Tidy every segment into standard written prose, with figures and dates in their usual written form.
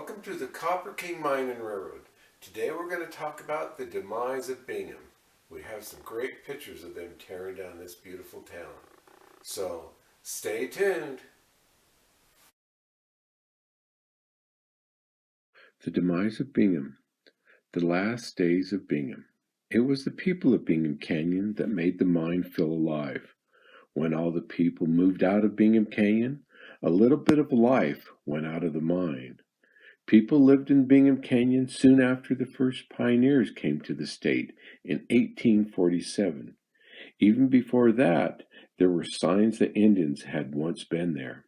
Welcome to the Copper King Mine and Railroad. Today we're going to talk about the demise of Bingham. We have some great pictures of them tearing down this beautiful town. So, stay tuned. The demise of Bingham. The last days of Bingham. It was the people of Bingham Canyon that made the mine feel alive. When all the people moved out of Bingham Canyon, a little bit of life went out of the mine. People lived in Bingham Canyon soon after the first pioneers came to the state in 1847. Even before that, there were signs that Indians had once been there.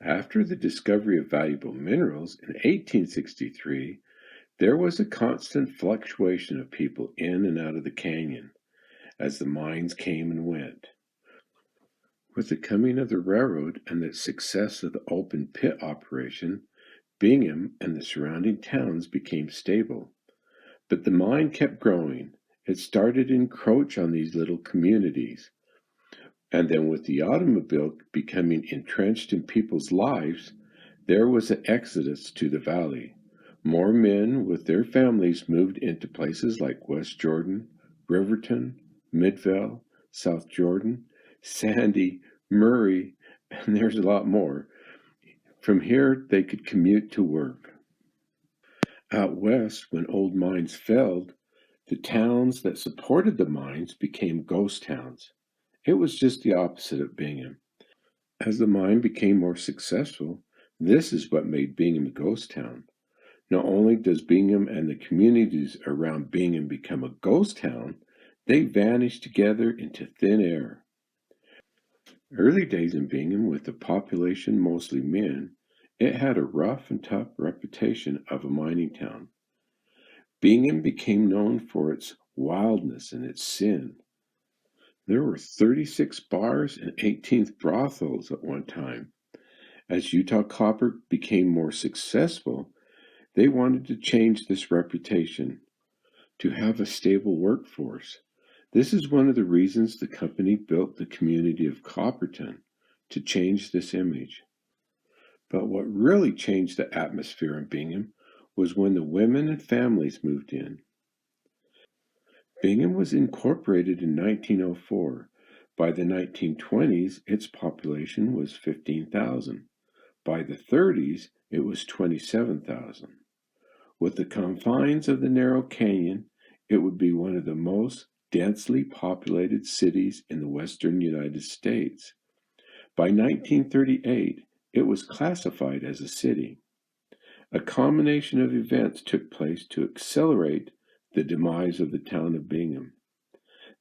After the discovery of valuable minerals in 1863, there was a constant fluctuation of people in and out of the canyon as the mines came and went. With the coming of the railroad and the success of the open pit operation, Bingham and the surrounding towns became stable. But the mine kept growing. It started to encroach on these little communities. And then with the automobile becoming entrenched in people's lives, there was an exodus to the valley. More men with their families moved into places like West Jordan, Riverton, Midvale, South Jordan, Sandy, Murray, and there's a lot more. From here, they could commute to work. Out west, when old mines failed, the towns that supported the mines became ghost towns. It was just the opposite of Bingham. As the mine became more successful, this is what made Bingham a ghost town. Not only does Bingham and the communities around Bingham become a ghost town, they vanish together into thin air. Early days in Bingham, with the population mostly men, it had a rough and tough reputation of a mining town. Bingham became known for its wildness and its sin. There were 36 bars and 18 brothels at one time. As Utah Copper became more successful, they wanted to change this reputation, to have a stable workforce. This is one of the reasons the company built the community of Copperton, to change this image. But what really changed the atmosphere in Bingham was when the women and families moved in. Bingham was incorporated in 1904. By the 1920s, its population was 15,000. By the 30s, it was 27,000. With the confines of the narrow canyon, it would be one of the most densely populated cities in the western United States. By 1938, it was classified as a city. A combination of events took place to accelerate the demise of the town of Bingham.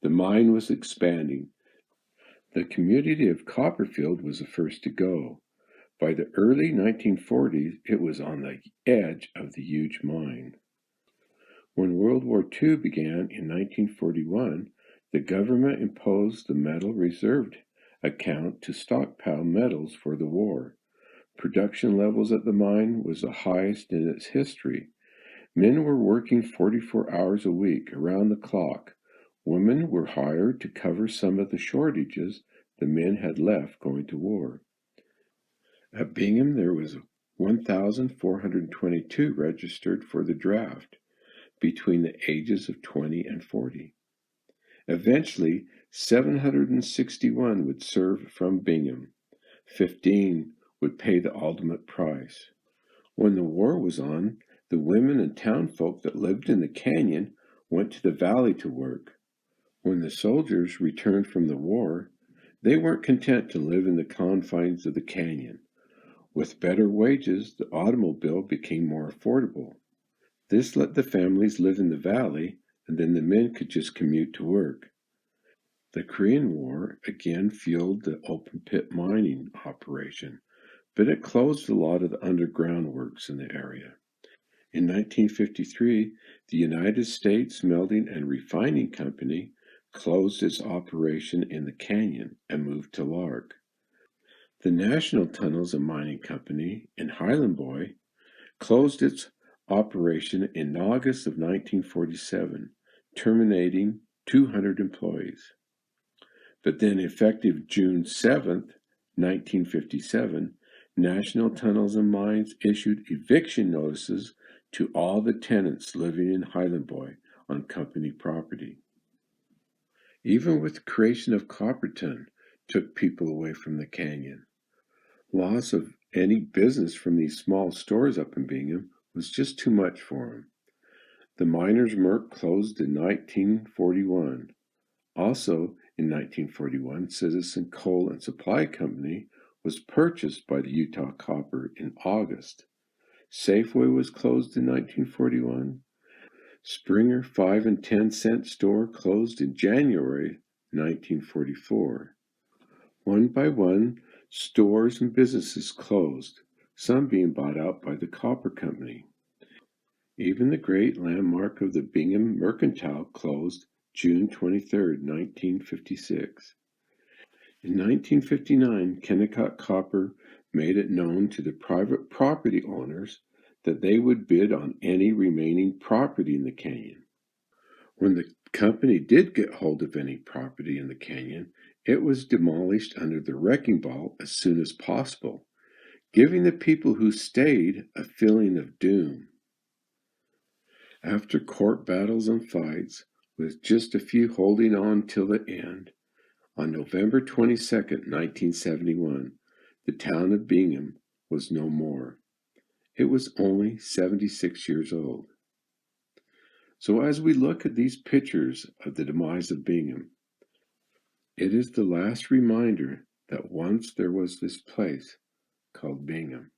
The mine was expanding. The community of Copperfield was the first to go. By the early 1940s, it was on the edge of the huge mine. When World War II began in 1941, the government imposed the Metal Reserve account to stockpile metals for the war. Production levels at the mine was the highest in its history. Men were working 44 hours a week, around the clock. Women were hired to cover some of the shortages the men had left going to war. At Bingham, there was 1,422 registered for the draft between the ages of 20 and 40. Eventually, 761 would serve from Bingham. 15 would pay the ultimate price. When the war was on, the women and townfolk that lived in the canyon went to the valley to work. When the soldiers returned from the war, they weren't content to live in the confines of the canyon. With better wages, the automobile became more affordable. This let the families live in the valley, and then the men could just commute to work. The Korean War again fueled the open pit mining operation, but it closed a lot of the underground works in the area. In 1953, the United States Melting and Refining Company closed its operation in the canyon and moved to Lark. The National Tunnels and Mining Company in Highland Boy closed its operation in August of 1947, terminating 200 employees. But then, effective June 7, 1957, National Tunnels and Mines issued eviction notices to all the tenants living in Highland Boy on company property. Even with the creation of Copperton took people away from the canyon. Loss of any business from these small stores up in Bingham was just too much for them. The Miners' Merc closed in 1941. Also in 1941, Citizen Coal and Supply Company was purchased by the Utah Copper in August. Safeway was closed in 1941. Springer 5 and 10 cent store closed in January 1944. One by one, stores and businesses closed, some being bought out by the Copper Company. Even the great landmark of the Bingham Mercantile closed June 23, 1956. In 1959, Kennecott Copper made it known to the private property owners that they would bid on any remaining property in the canyon. When the company did get hold of any property in the canyon, it was demolished under the wrecking ball as soon as possible, giving the people who stayed a feeling of doom. After court battles and fights, with just a few holding on till the end, on November 22, 1971, the town of Bingham was no more. It was only 76 years old. So as we look at these pictures of the demise of Bingham, it is the last reminder that once there was this place called Bingham.